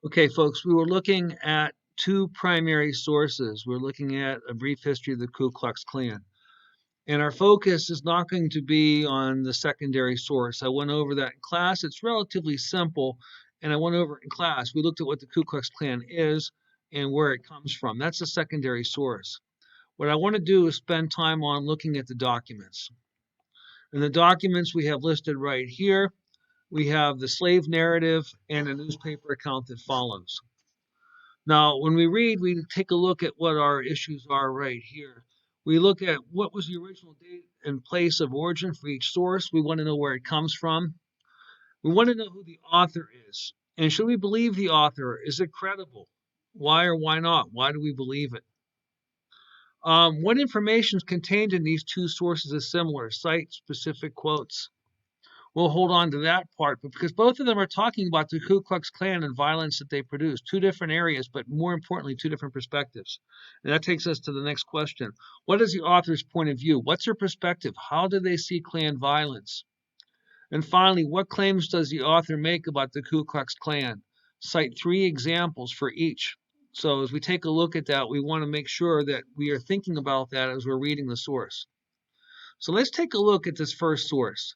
Okay, folks, we were looking at two primary sources. We're looking at a brief history of the Ku Klux Klan. And our focus is not going to be on the secondary source. I went over that in class. It's relatively simple, and I went over it in class. We looked at what the Ku Klux Klan is and where it comes from. That's the secondary source. What I want to do is spend time on looking at the documents. And the documents we have listed right here. We have the slave narrative and a newspaper account that follows. Now, when we read, we take a look at what our issues are right here. We look at what was the original date and place of origin for each source. We want to know where it comes from. We want to know who the author is. And should we believe the author? Is it credible? Why or why not? Why do we believe it? What information is contained in these two sources is similar, cite specific quotes. We'll hold on to that part, but because both of them are talking about the Ku Klux Klan and violence that they produce, two different areas, but more importantly, two different perspectives. And that takes us to the next question. What is the author's point of view? What's their perspective? How do they see Klan violence? And finally, what claims does the author make about the Ku Klux Klan? Cite three examples for each. So as we take a look at that, we want to make sure that we are thinking about that as we're reading the source. So let's take a look at this first source.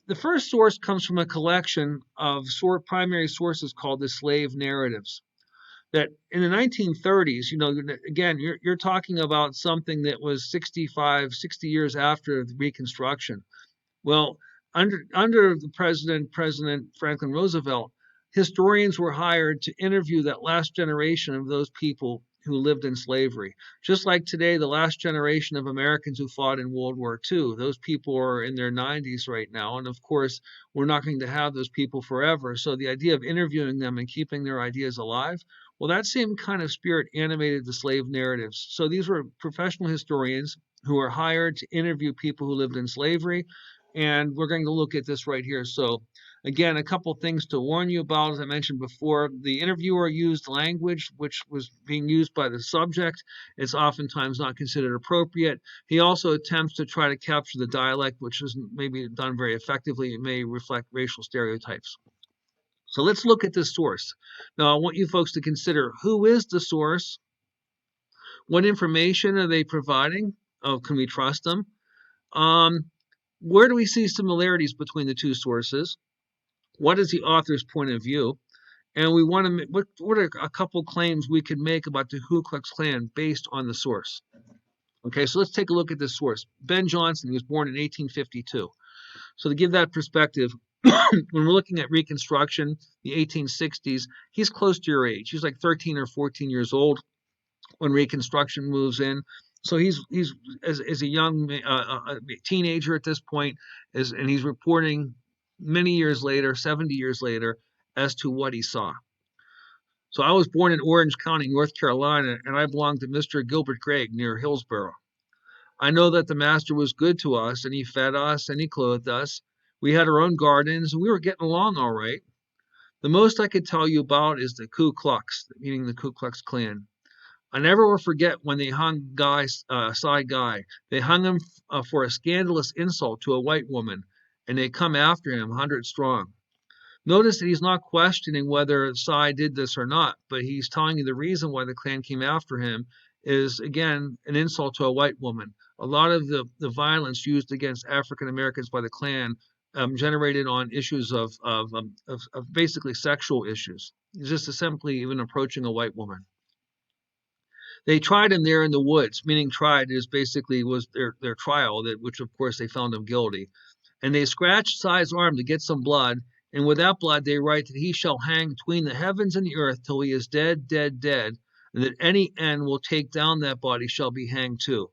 The first source comes from a collection of primary sources called the slave narratives. That in the 1930s, again, you're talking about something that was 60 years after the Reconstruction. Well, under the President Franklin Roosevelt, historians were hired to interview that last generation of those people who lived in slavery. Just like today, the last generation of Americans who fought in World War II, those people are in their 90s right now. And of course, we're not going to have those people forever. So the idea of interviewing them and keeping their ideas alive, well, that same kind of spirit animated the slave narratives. So these were professional historians who were hired to interview people who lived in slavery. And we're going to look at this right here. So again, a couple things to warn you about. As I mentioned before, the interviewer used language which was being used by the subject. It's oftentimes not considered appropriate. He also attempts to try to capture the dialect, which isn't maybe done very effectively. It may reflect racial stereotypes. So let's look at this source. Now, I want you folks to consider who is the source? What information are they providing? Oh, can we trust them? Where do we see similarities between the two sources? What is the author's point of view? And we want to what are a couple claims we could make about the Ku Klux Klan based on the source? Okay, so let's take a look at this source. Ben Jonson, he was born in 1852. So to give that perspective, when we're looking at Reconstruction, the 1860s, he's close to your age. He's like 13 or 14 years old when Reconstruction moves in. So he's as a young teenager at this point, and he's reporting many years later, 70 years later, as to what he saw. So I was born in Orange County, North Carolina, and I belonged to Mr. Gilbert Gregg near Hillsborough. I know that the master was good to us, and he fed us, and he clothed us. We had our own gardens, and we were getting along all right. The most I could tell you about is the Ku Klux, meaning the Ku Klux Klan. I never will forget when they hung Cy Guy. They hung him for a scandalous insult to a white woman, and they come after him 100 strong. Notice that he's not questioning whether Cy did this or not, but he's telling you the reason why the Klan came after him is, again, an insult to a white woman. A lot of the violence used against African Americans by the Klan generated on issues of basically sexual issues, just simply even approaching a white woman. They tried him there in the woods, meaning tried is basically was their trial, which of course they found him guilty. And they scratched Cy's arm to get some blood, and with that blood they write that he shall hang between the heavens and the earth till he is dead, dead, dead, and that any end will take down that body shall be hanged too.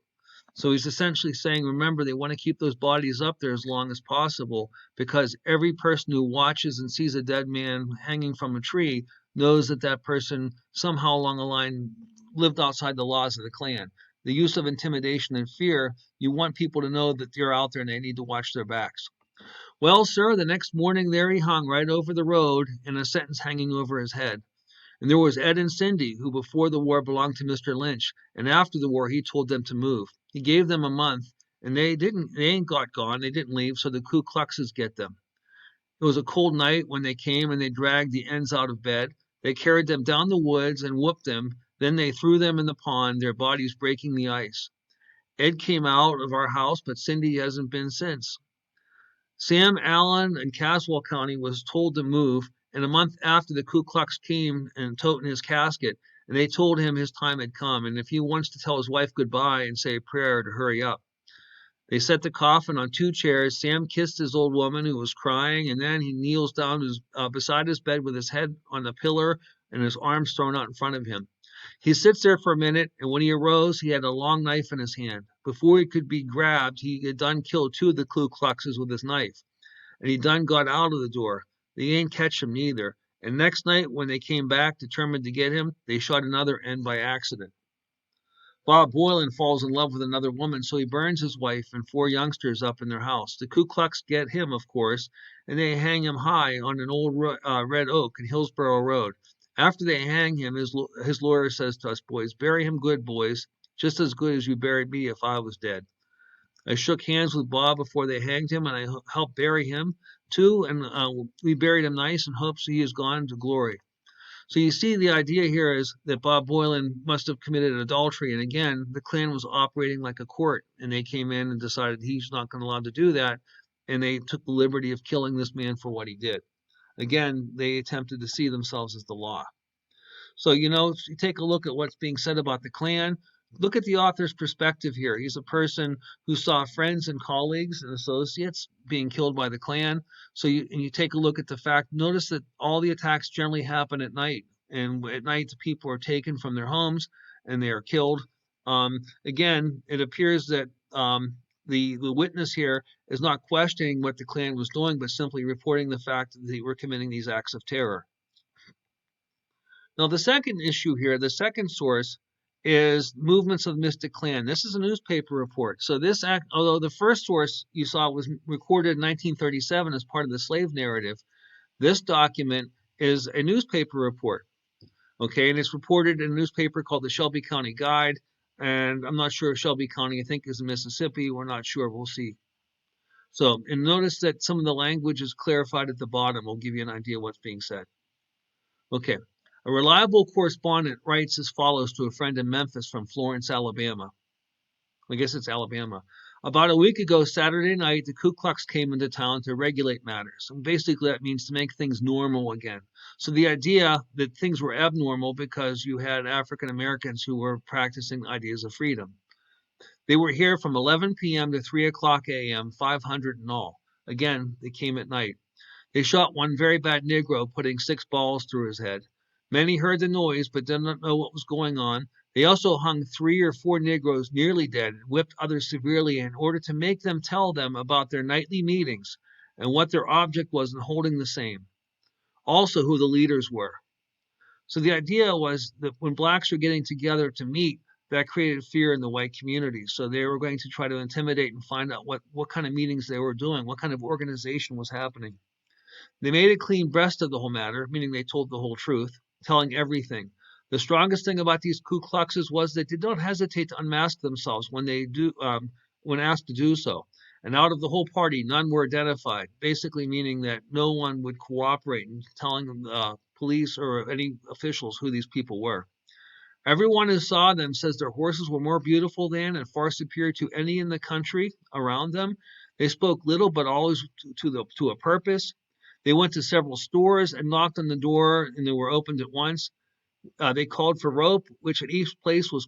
So he's essentially saying, remember, they want to keep those bodies up there as long as possible because every person who watches and sees a dead man hanging from a tree knows that that person somehow along the line lived outside the laws of the Klan. The use of intimidation and fear, you want people to know that they're out there and they need to watch their backs. Well, sir, the next morning there he hung right over the road and a sentence hanging over his head. And there was Ed and Cindy, who before the war belonged to Mr. Lynch, and after the war he told them to move. He gave them a month, and they ain't got gone, they didn't leave, so the Ku Kluxes get them. It was a cold night when they came and they dragged the ends out of bed. They carried them down the woods and whooped them. Then they threw them in the pond, their bodies breaking the ice. Ed came out of our house, but Cindy hasn't been since. Sam Allen in Caswell County was told to move, and a month after the Ku Klux came and toting his casket, and they told him his time had come, and if he wants to tell his wife goodbye and say a prayer to hurry up. They set the coffin on two chairs. Sam kissed his old woman who was crying, and then he kneels down beside his bed with his head on the pillar and his arms thrown out in front of him. He sits there for a minute, and when he arose, he had a long knife in his hand. Before he could be grabbed, he had done killed two of the Ku Kluxes with his knife, and he done got out of the door. They ain't catch him neither. And next night, when they came back determined to get him, they shot another end by accident. Bob Boylan falls in love with another woman, so he burns his wife and four youngsters up in their house. The Ku Klux get him, of course, and they hang him high on an old red oak in Hillsborough Road. After they hang him, his lawyer says to us boys, "Bury him good, boys, just as good as you buried me if I was dead." I shook hands with Bob before they hanged him, and I helped bury him too, and we buried him nice in hopes he is gone to glory. So you see, the idea here is that Bob Boylan must have committed adultery, and again, the Klan was operating like a court, and they came in and decided he's not going to allow to do that, and they took the liberty of killing this man for what he did. Again, they attempted to see themselves as the law. So, you take a look at what's being said about the Klan. Look at the author's perspective here. He's a person who saw friends and colleagues and associates being killed by the Klan. So you take a look at the fact, notice that all the attacks generally happen at night. And at night, the people are taken from their homes and they are killed. Again, it appears that the witness here is not questioning what the Klan was doing, but simply reporting the fact that they were committing these acts of terror. Now, the second issue here, the second source, is Movements of the Mystic Klan. This is a newspaper report. So this act, although the first source you saw was recorded in 1937 as part of the slave narrative, this document is a newspaper report. Okay, and it's reported in a newspaper called the Shelby County Guide. And I'm not sure if Shelby County, I think, is in Mississippi. We're not sure. We'll see. So, and notice that some of the language is clarified at the bottom. We'll give you an idea of what's being said. Okay. A reliable correspondent writes as follows to a friend in Memphis from Florence, Alabama. I guess it's Alabama. About a week ago, Saturday night, the Ku Klux came into town to regulate matters. And basically, that means to make things normal again. So the idea that things were abnormal because you had African Americans who were practicing ideas of freedom. They were here from 11 p.m. to 3 o'clock a.m., 500 in all. Again, they came at night. They shot one very bad Negro, putting 6 balls through his head. Many heard the noise, but did not know what was going on. They also hung 3 or 4 Negroes nearly dead and whipped others severely in order to make them tell them about their nightly meetings and what their object was in holding the same. Also, who the leaders were. So the idea was that when blacks were getting together to meet, that created fear in the white community. So they were going to try to intimidate and find out what kind of meetings they were doing, what kind of organization was happening. They made a clean breast of the whole matter, meaning they told the whole truth, telling everything. The strongest thing about these Ku Kluxes was they did not hesitate to unmask themselves when when asked to do so. And out of the whole party, none were identified, basically meaning that no one would cooperate in telling the police or any officials who these people were. Everyone who saw them says their horses were more beautiful than and far superior to any in the country around them. They spoke little, but always to a purpose. They went to several stores and knocked on the door, and they were opened at once. They called for rope, which at each place was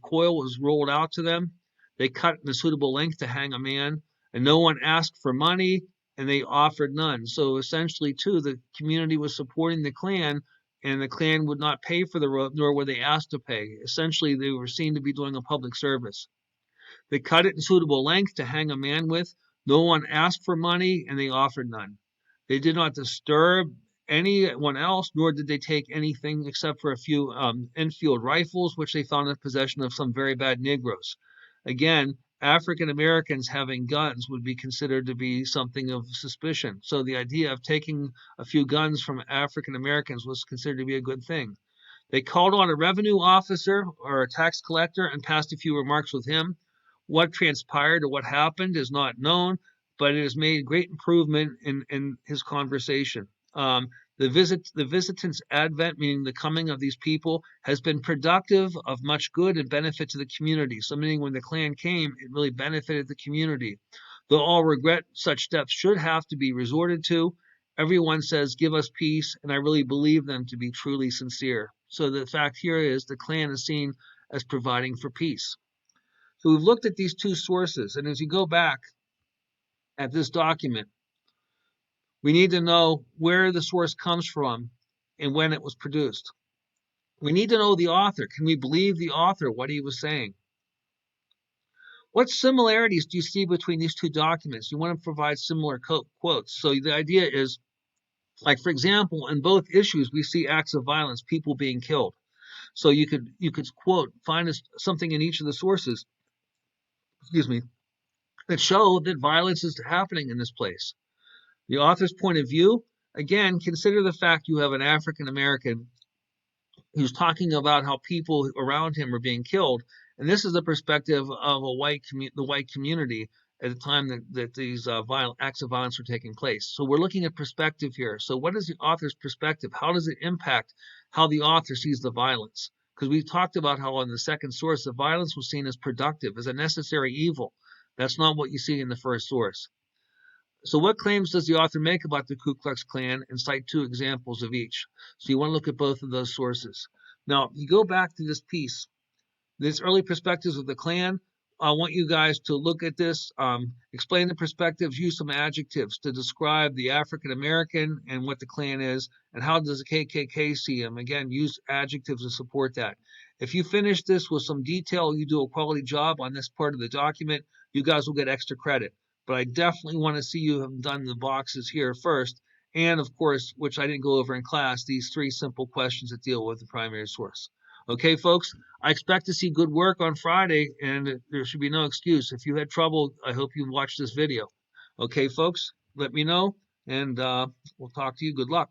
rolled out to them. They cut in a suitable length to hang a man, and no one asked for money, and they offered none. So essentially, too, the community was supporting the Klan, and the Klan would not pay for the rope, nor were they asked to pay. Essentially, they were seen to be doing a public service. They cut it in suitable length to hang a man with. No one asked for money, and they offered none. They did not disturb anyone else, nor did they take anything except for a few Enfield rifles, which they found in possession of some very bad Negroes. Again, African Americans having guns would be considered to be something of suspicion. So the idea of taking a few guns from African Americans was considered to be a good thing. They called on a revenue officer or a tax collector and passed a few remarks with him. What transpired or what happened is not known, but it has made great improvement in his conversation. The visitants' advent, meaning the coming of these people, has been productive of much good and benefit to the community. So meaning when the Klan came, it really benefited the community. Though all regret such steps should have to be resorted to, everyone says, give us peace, and I really believe them to be truly sincere. So the fact here is the Klan is seen as providing for peace. So we've looked at these two sources, and as you go back at this document, we need to know where the source comes from and when it was produced. We need to know the author. Can we believe the author, what he was saying? What similarities do you see between these two documents? You want to provide similar quotes. So the idea is, like, for example, in both issues, we see acts of violence, people being killed. So you could quote, find something in each of the sources, excuse me, that show that violence is happening in this place. The author's point of view, again, consider the fact you have an African American who's talking about how people around him are being killed, and this is the perspective of the white community at the time that these violent acts of violence were taking place. So we're looking at perspective here. So what is the author's perspective? How does it impact how the author sees the violence? Because we talked about how in the second source, the violence was seen as productive, as a necessary evil. That's not what you see in the first source. So what claims does the author make about the Ku Klux Klan, and cite two examples of each? So you want to look at both of those sources. Now, you go back to this piece, these early perspectives of the Klan. I want you guys to look at this, explain the perspectives, use some adjectives to describe the African American and what the Klan is, and how does the KKK see him. Again, use adjectives to support that. If you finish this with some detail, you do a quality job on this part of the document, you guys will get extra credit. But I definitely want to see you have done the boxes here first. And of course, which I didn't go over in class, these three simple questions that deal with the primary source. Okay, folks, I expect to see good work on Friday, and there should be no excuse. If you had trouble, I hope you watched this video. Okay, folks, let me know, and we'll talk to you. Good luck.